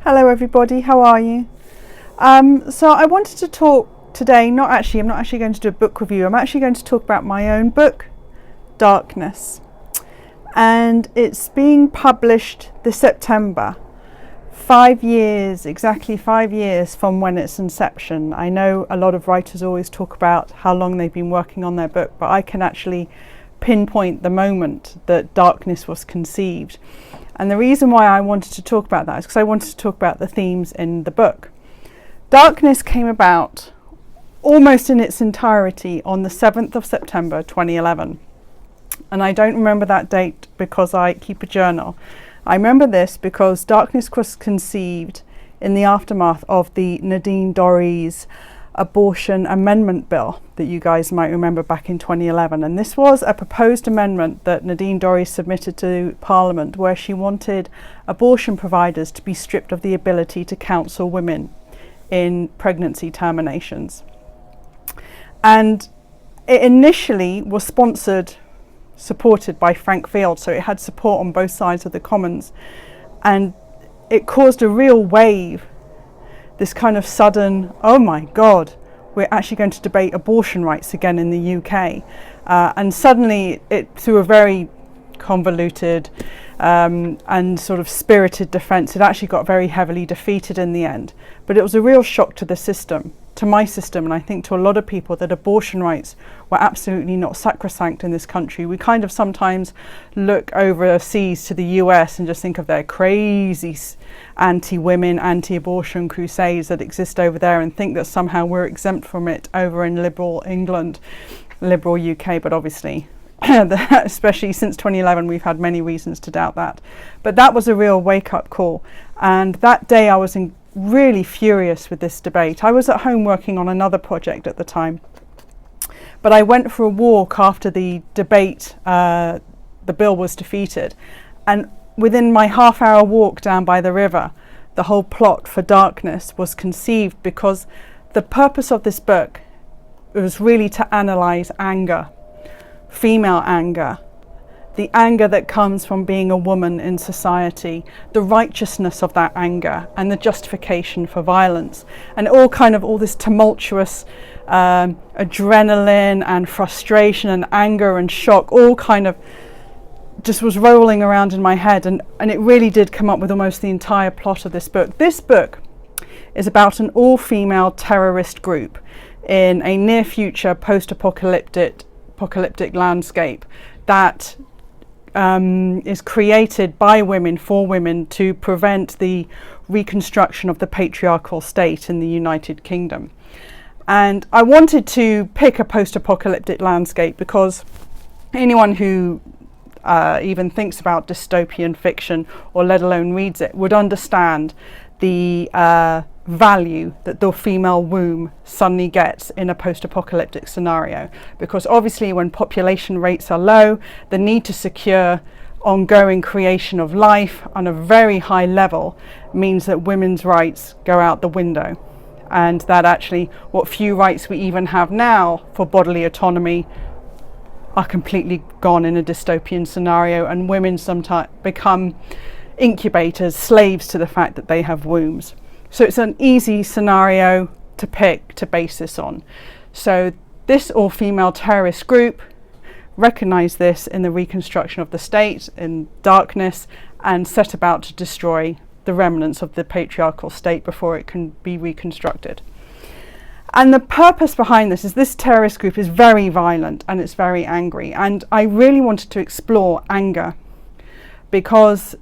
Hello everybody, how are you? So I wanted to talk today, I'm not actually going to do a book review, I'm actually going to talk about my own book, Darkness. And it's being published this September, exactly 5 years from when its inception. I know a lot of writers always talk about how long they've been working on their book, but I can actually pinpoint the moment that Darkness was conceived. And the reason why I wanted to talk about that is because I wanted to talk about the themes in the book. Darkness came about almost in its entirety on the 7th of September 2011. And I don't remember that date because I keep a journal. I remember this because Darkness was conceived in the aftermath of the Nadine Dorries abortion amendment bill that you guys might remember back in 2011. And this was a proposed amendment that Nadine Dorries submitted to Parliament, where she wanted abortion providers to be stripped of the ability to counsel women in pregnancy terminations. And it initially was supported by Frank Field, so it had support on both sides of the Commons, and it caused a real wave, this kind of sudden, oh my God, we're actually going to debate abortion rights again in the UK. And suddenly, through a very convoluted and sort of spirited defence, it actually got very heavily defeated in the end. But it was a real shock to the system, to my system, and I think to a lot of people, that abortion rights were absolutely not sacrosanct in this country. We kind of sometimes look overseas to the US and just think of their crazy anti-women, anti-abortion crusades that exist over there, and think that somehow we're exempt from it over in liberal England, liberal UK, but obviously especially since 2011 we've had many reasons to doubt that. But that was a real wake-up call, and that day I was really furious with this debate. I was at home working on another project at the time, but I went for a walk after the debate, the bill was defeated, and within my half-hour walk down by the river, the whole plot for Darkness was conceived, because the purpose of this book was really to analyse anger, female anger, the anger that comes from being a woman in society, the righteousness of that anger and the justification for violence, and all this tumultuous adrenaline and frustration and anger and shock all kind of just was rolling around in my head, and it really did come up with almost the entire plot of this book. This book is about an all-female terrorist group in a near future post-apocalyptic landscape that is created by women for women to prevent the reconstruction of the patriarchal state in the United Kingdom. And I wanted to pick a post-apocalyptic landscape because anyone who even thinks about dystopian fiction, or let alone reads it, would understand the value that the female womb suddenly gets in a post-apocalyptic scenario. Because obviously when population rates are low, the need to secure ongoing creation of life on a very high level means that women's rights go out the window, and that actually what few rights we even have now for bodily autonomy are completely gone in a dystopian scenario, and women sometimes become incubators, slaves to the fact that they have wombs. So it's an easy scenario to pick to base this on. So this all-female terrorist group recognized this in the reconstruction of the state in Darkness, and set about to destroy the remnants of the patriarchal state before it can be reconstructed. And the purpose behind this terrorist group is very violent and it's very angry. And I really wanted to explore anger, because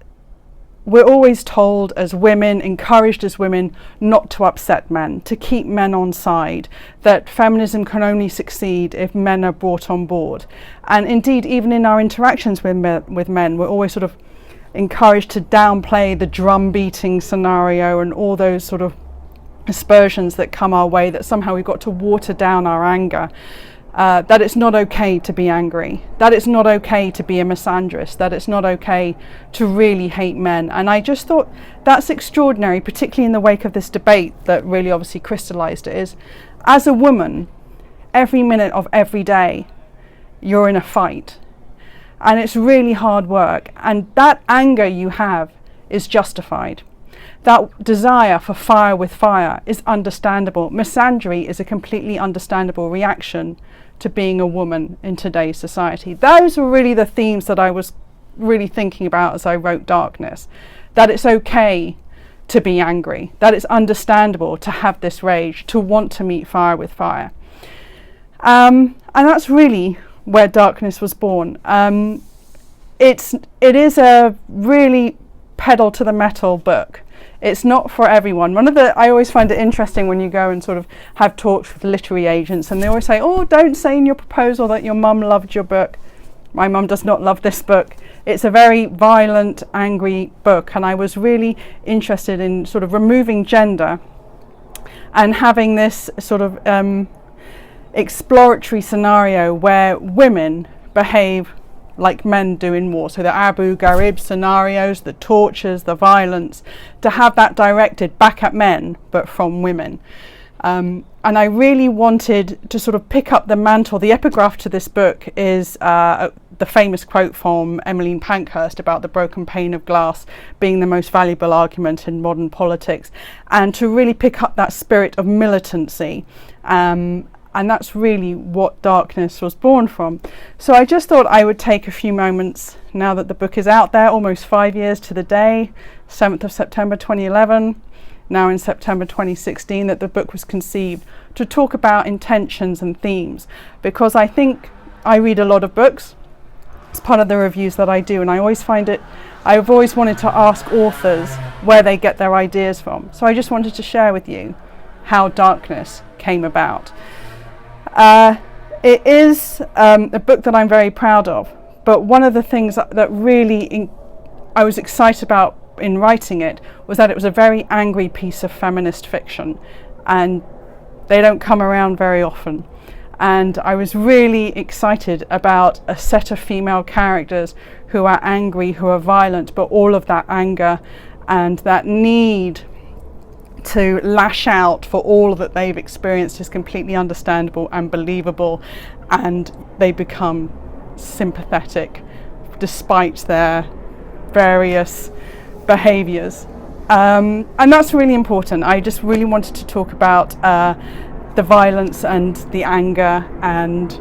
we're always told as women, encouraged as women, not to upset men, to keep men on side, that feminism can only succeed if men are brought on board. And indeed, even in our interactions with men, we're always sort of encouraged to downplay the drum beating scenario and all those sort of aspersions that come our way, that somehow we've got to water down our anger. That it's not okay to be angry, that it's not okay to be a misandrist, that it's not okay to really hate men. And I just thought that's extraordinary, particularly in the wake of this debate that really obviously crystallized it, is as a woman, every minute of every day you're in a fight, and it's really hard work, and that anger you have is justified. That desire for fire with fire is understandable. Misandry is a completely understandable reaction to being a woman in today's society. Those were really the themes that I was really thinking about as I wrote Darkness. That it's okay to be angry, that it's understandable to have this rage, to want to meet fire with fire. And that's really where Darkness was born. It is a really pedal to the metal book. It's not for everyone. I always find it interesting when you go and sort of have talks with literary agents, and they always say, oh, don't say in your proposal that your mum loved your book. My mum does not love this book. It's a very violent, angry book, and I was really interested in sort of removing gender and having this sort of exploratory scenario where women behave like men do in war. So the Abu Ghraib scenarios, the tortures, the violence, to have that directed back at men, but from women. And I really wanted to sort of pick up the mantle. The epigraph to this book is the famous quote from Emmeline Pankhurst about the broken pane of glass being the most valuable argument in modern politics, and to really pick up that spirit of militancy. And that's really what Darkness was born from. So I just thought I would take a few moments, now that the book is out there, almost 5 years to the day, 7th of September 2011, now in September 2016, that the book was conceived, to talk about intentions and themes. Because I think I read a lot of books. It's part of the reviews that I do, and I've always wanted to ask authors where they get their ideas from. So I just wanted to share with you how Darkness came about. It is a book that I'm very proud of, but one of the things that really I was excited about in writing it was that it was a very angry piece of feminist fiction, and they don't come around very often. And I was really excited about a set of female characters who are angry, who are violent, but all of that anger and that need to lash out for all that they've experienced is completely understandable and believable, and they become sympathetic despite their various behaviours. And that's really important. I just really wanted to talk about the violence and the anger, and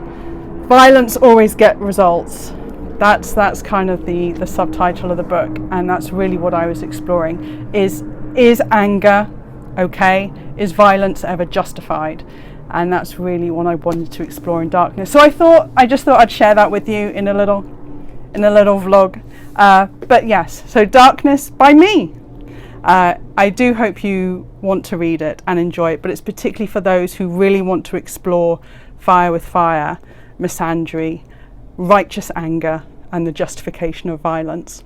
violence always get results. That's kind of the subtitle of the book, and that's really what I was exploring. Is anger okay? Is violence ever justified? And that's really what I wanted to explore in Darkness. So I just thought I'd share that with you in a little vlog. But yes, so Darkness by me. I do hope you want to read it and enjoy it, but it's particularly for those who really want to explore fire with fire, misandry, righteous anger, and the justification of violence.